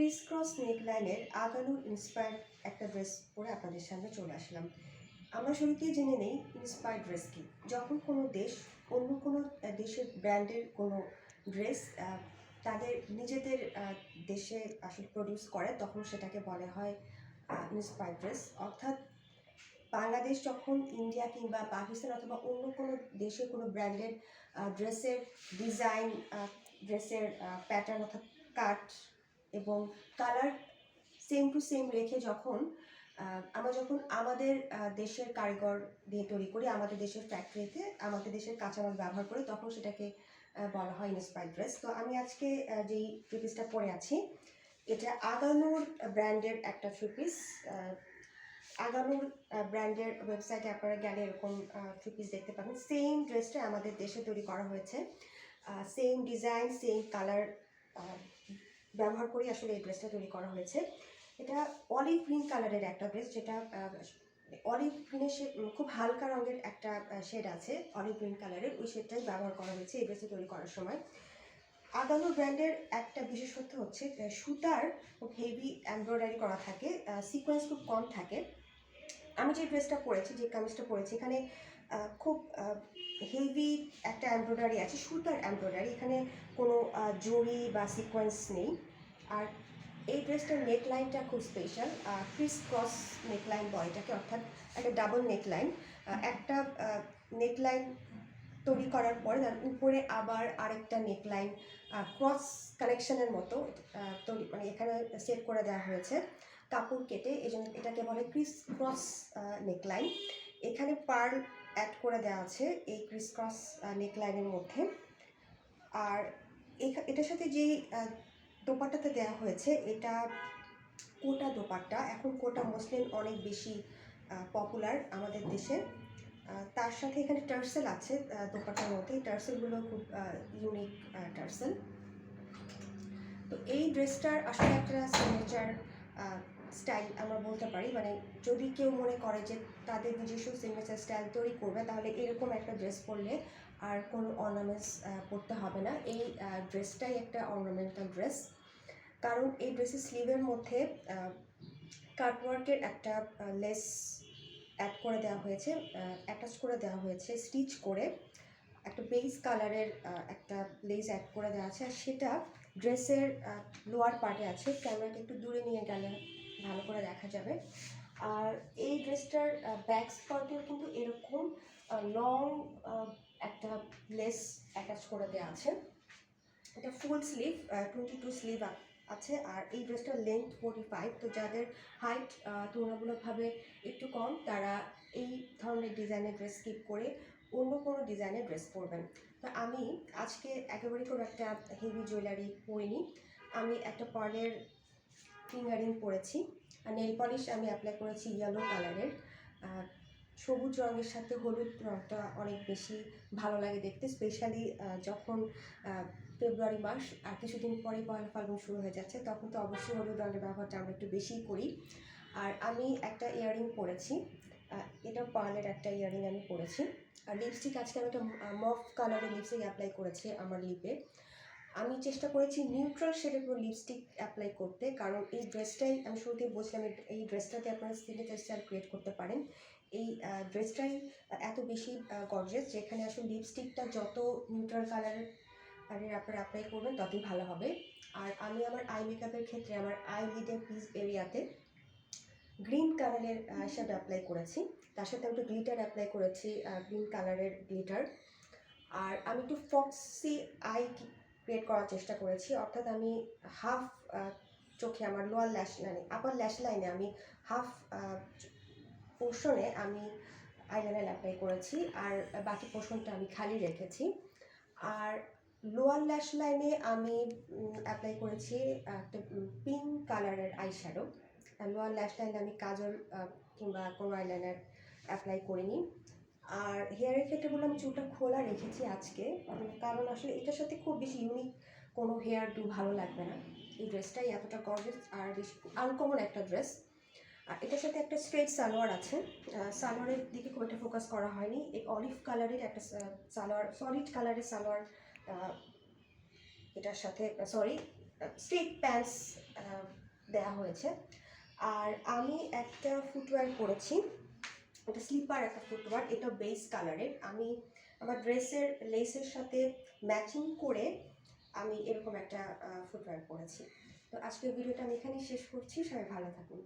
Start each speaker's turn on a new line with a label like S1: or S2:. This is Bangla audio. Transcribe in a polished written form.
S1: ক্রিস ক্রস নেকলাইনের আগানুর ইন্সপায়ার্ড একটা ড্রেস পরে আপনাদের সামনে চলে আসলাম। আমরা শুরুতেই জেনে নেই ইন্সপায়ার্ড ড্রেস কি। যখন কোনো দেশ অন্য কোনো দেশের ব্র্যান্ডের কোনো ড্রেস তাদের নিজেদের দেশে আসলে প্রডিউস করে, তখন সেটাকে বলা হয় ইন্সপায়ার্ড ড্রেস। অর্থাৎ বাংলাদেশ যখন ইন্ডিয়া কিংবা পাকিস্তান অথবা অন্য কোনো দেশের কোনো ব্র্যান্ডের ড্রেসের ডিজাইন, ড্রেসের প্যাটার্ন অর্থাৎ কাট এবং কালার সেম টু সেম রেখে আমরা যখন আমাদের দেশের কারিগর দিয়ে তৈরি করি, আমাদের দেশের ফ্যাক্টরিতে আমাদের দেশের কাঁচামাল ব্যবহার করে, তখন সেটাকে বলা হয় ইন্সপায়ার্ড ড্রেস। তো আমি আজকে যেই থ্রি পিসটা পরে আছি, এটা আগানুর ব্র্যান্ডের একটা থ্রি পিস। আগানুর ব্র্যান্ডের ওয়েবসাইটে আপনারা গেলে এরকম থ্রি পিস দেখতে পাবেন। সেম ড্রেসটা আমাদের দেশে তৈরি করা হয়েছে, সেম ডিজাইন সেম কালার ব্যবহার করে আসলে এই ড্রেসটা তৈরি করা হয়েছে। এটা অলিভ গ্রিন কালারের একটা ড্রেস, যেটা অলিভ গ্রিনের খুব হালকা রঙের একটা শেড আছে অলিভ গ্রিন কালারের, ওই শেডটাই ব্যবহার করা হয়েছে এই ড্রেসটা তৈরি করার সময়। আগানো ব্র্যান্ডের একটা বিশেষত্ব হচ্ছে সুতার খুব হেভি এমব্রয়ডারি করা থাকে, সিকোয়েন্স খুব কম থাকে। আমি যে ড্রেসটা পরেছি, যে কামিজটা পরেছি, এখানে খুব হেভি একটা এমব্রয়ডারি আছে, সুতার এমব্রয়ডারি, এখানে কোনো জরি বা সিকোয়েন্স নেই। আর এই ড্রেসটার নেকলাইনটা খুব স্পেশাল, ক্রিস ক্রস নেকলাইন বলে এটাকে, অর্থাৎ একটা ডাবল নেকলাইন। একটা নেকলাইন তৈরি করার পরে তার উপরে আবার আরেকটা নেকলাইন ক্রস কানেকশনের মতো তৈরি, মানে এখানে সেট করে দেওয়া হয়েছে কাপড় কেটে, এই জন্য এটাকে বলে ক্রিস ক্রস নেকলাইন। এখানে পার্ল অ্যাড করে দেওয়া আছে এই ক্রিস ক্রস নেকলাইনের মধ্যে। আর এটার সাথে যেই দোপাট্টাতে দেওয়া হয়েছে, এটা কোটা দোপাট্টা। এখন কোটা মসলিন অনেক বেশি পপুলার আমাদের দেশে। তার সাথে এখানে টার্সেল আছে দোপাট্টার মধ্যে, এই টার্সেলগুলো খুব ইউনিক টার্সেল। তো এই ড্রেসটার আসলে একটা সিগনেচার স্টাইল আমরা বলতে পারি, মানে যদি কেউ মনে করে যে তাদের নিজস্ব সিগনেচার স্টাইল তৈরি করবে, তাহলে এরকম একটা ড্রেস পরলে আর কোনো অর্নামেন্টস পরতে হবে না। এই ড্রেসটাই একটা অর্নামেন্টাল ড্রেস, কারণ এই ড্রেসের স্লিভের মধ্যে কাটওয়ার্কের একটা লেস অ্যাড করে দেওয়া হয়েছে, অ্যাটাচ করে দেওয়া হয়েছে, স্টিচ করে একটা বেজ কালারের একটা লেস অ্যাড করে দেওয়া আছে, আর সেটা ড্রেসের লোয়ার পার্টে আছে। ক্যামেরাটা একটু দূরে নিয়ে গেলে ভালো করে দেখা যাবে। আর এই ড্রেসটার ব্যাক স্কার্টেও কিন্তু এরকম লং একটা লেস অ্যাটাচ করে দেওয়া আছে। এটা ফুল স্লিভ, 22 স্লিভ আছে। আর এই ড্রেসটার লেন্থ 45, তো যাদের হাইট তুলনামূলকভাবে একটু কম, তারা এই ধরনের ডিজাইনের ড্রেস স্কিপ করে অন্য কোনো ডিজাইনের ড্রেস পরবেন। তো আমি আজকে একেবারে খুব একটা হেভি জুয়েলারি পরিনি, আমি একটা পার্লের ফিঙ্গারিং পরেছি, আর নেল পলিশ আমি অ্যাপ্লাই করেছি ইয়েলো কালারের। সবুজ রঙের সাথে হলুদ রঙটা অনেক বেশি ভালো লাগে দেখতে, স্পেশালি যখন ফেব্রুয়ারি মাস আর কিছুদিন পরে পয়লা ফাল্গুন শুরু হয়ে যাচ্ছে, তখন তো অবশ্যই হলুদ রঙের ব্যবহারটা আমরা একটু বেশিই করি। আর আমি একটা ইয়াররিং পরেছি, এটা পার্লের একটা ইয়াররিং আমি পরেছি। আর লিপস্টিক, আজকে আমি একটা মফ কালারের লিপস্টিক অ্যাপ্লাই করেছি আমার লিপে। আমি চেষ্টা করেছি নিউট্রাল শেডের কোনো লিপস্টিক অ্যাপ্লাই করতে, কারণ এই ড্রেসটাই আমি শুরুতেই বলছিলাম, এই ড্রেসটাতে আপনারা সিগনেচার স্টাইল ক্রিয়েট করতে পারেন। এই ড্রেসটাই এত বেশি গর্জিয়াস, যেখানে আসলে লিপস্টিকটা যত নিউট্রাল কালারের আপনারা অ্যাপ্লাই করবেন ততই ভালো হবে। আর আমি আমার আই মেকআপের ক্ষেত্রে আমার আই লিডের পিস এরিয়াতে গ্রিন কালারের শ্যাডো অ্যাপ্লাই করেছি, তার সাথে আমি একটু গ্লিটার অ্যাপ্লাই করেছি, গ্রিন কালারের গ্লিটার। আর আমি একটু ফক্সি আই ক্রিয়েট করার চেষ্টা করেছি, অর্থাৎ আমি হাফ চোখে আমার লোয়ার ল্যাশ লাইনে, আপার ল্যাশ লাইনে আমি হাফ পোর্শনে আমি আইলাইনার অ্যাপ্লাই করেছি, আর বাকি পোর্শনটা আমি খালি রেখেছি। আর লোয়ার ল্যাশ লাইনে আমি অ্যাপ্লাই করেছি একটা পিঙ্ক কালারের আই শ্যাডো। লোয়ার ল্যাশ লাইনে আমি কাজল কিংবা কোনো আইলাইনার অ্যাপ্লাই করিনি। আর হেয়ারের ক্ষেত্রে বললাম আমি চুলটা খোলা রেখেছি আজকে, কারণ আসলে এটার সাথে খুব বেশি ইউনিক কোনো হেয়ার ডু ভালো লাগবে না। এই ড্রেসটাই এতটা গর্জিয়াস আর বেশি আনকমন একটা ড্রেস। আর এটার সাথে একটা স্ট্রেট সালোয়ার আছে, সালোয়ারের দিকে খুব একটা ফোকাস করা হয়নি। এই অলিভ কালারের একটা সালোয়ার, সলিড কালারের সালোয়ার এটার সাথে, সরি, স্ট্রেট প্যান্টস দেওয়া হয়েছে। আর আমি একটা ফুটওয়্যার পরেছি, এটা স্লিপার একটা ফুটওয়্যার, এটা বেজ কালারের। আমি আমার ড্রেসের লেসের সাথে ম্যাচিং করে আমি এরকম একটা ফুটওয়্যার পরেছি। তো আজকের ভিডিওটা আমি এখানেই শেষ করছি। সবাই ভালো থাকুন।